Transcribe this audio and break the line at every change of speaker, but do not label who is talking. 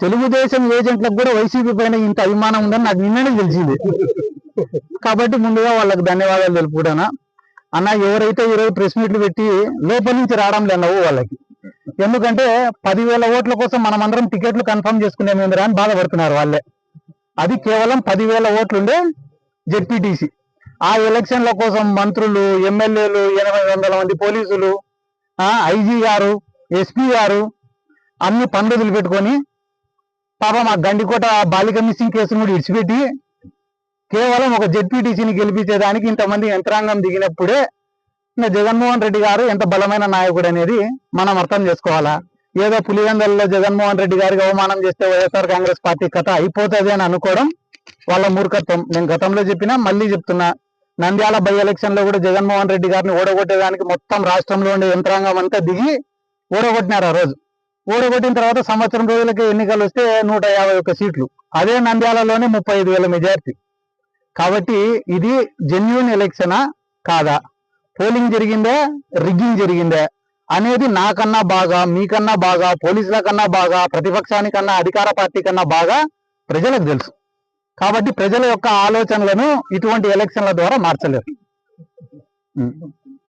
తెలుగుదేశం ఏజెంట్లకు కూడా వైసీపీ పైన ఇంత అభిమానం ఉందని నాకు నిన్ననే తెలిసింది. కాబట్టి ముందుగా వాళ్ళకి ధన్యవాదాలు తెలుపుకుంటానా. అన్న, ఎవరైతే ఈరోజు ప్రెస్ మీట్లు పెట్టి లోపల నుంచి రావడం లేవు వాళ్ళకి, ఎందుకంటే 10,000 ఓట్ల కోసం మనమందరం టికెట్లు కన్ఫర్మ్ చేసుకునేమేందిరా అని బాధపడుతున్నారు వాళ్ళే. అది కేవలం 10,000 ఓట్లుండే జెడ్పీటీసీ. ఆ ఎలక్షన్ల కోసం మంత్రులు, ఎమ్మెల్యేలు, 800 మంది పోలీసులు, ఐజీ గారు, ఎస్పీ గారు అన్ని పనులు వదిలిపెట్టుకొని పాపం ఆ గండికోట బాలిక మిస్సింగ్ కేసును కూడా ఇడిచిపెట్టి కేవలం ఒక జెడ్పీటీసీని గెలిపించేదానికి ఇంతమంది యంత్రాంగం దిగినప్పుడే ఇంకా జగన్మోహన్ రెడ్డి గారు ఎంత బలమైన నాయకుడు అనేది మనం అర్థం చేసుకోవాలా. ఏదో పులివెందులలో జగన్మోహన్ రెడ్డి గారికి అవమానం చేస్తే వైఎస్ఆర్ కాంగ్రెస్ పార్టీ కథ అయిపోతుంది అని అనుకోవడం వాళ్ళ మూర్ఖత్వం. నేను గతంలో చెప్పినా, మళ్ళీ చెప్తున్నా, నంద్యాల బై ఎలక్షన్ లో కూడా జగన్మోహన్ రెడ్డి గారిని ఓడగొట్టేదానికి మొత్తం రాష్ట్రంలో ఉండే యంత్రాంగం అంతా దిగి ఓడగొట్టినారు. ఆ రోజు ఓడగొట్టిన తర్వాత సంవత్సరం రోజులకే ఎన్నికలు వస్తే 151 సీట్లు, అదే నంద్యాలలోనే 35,000 మెజార్టీ. కాబట్టి ఇది జెన్యూన్ ఎలక్షనా కాదా, పోలింగ్ జరిగిందే, రిగ్గింగ్ జరిగిందే అనేది నాకన్నా బాగా, మీకన్నా బాగా, పోలీసుల కన్నా బాగా, ప్రతిపక్షానికన్నా, అధికార పార్టీ కన్నా బాగా ప్రజలకు తెలుసు. కాబట్టి ప్రజల యొక్క ఆలోచనలను ఇటువంటి ఎలక్షన్ల ద్వారా మార్చలేరు.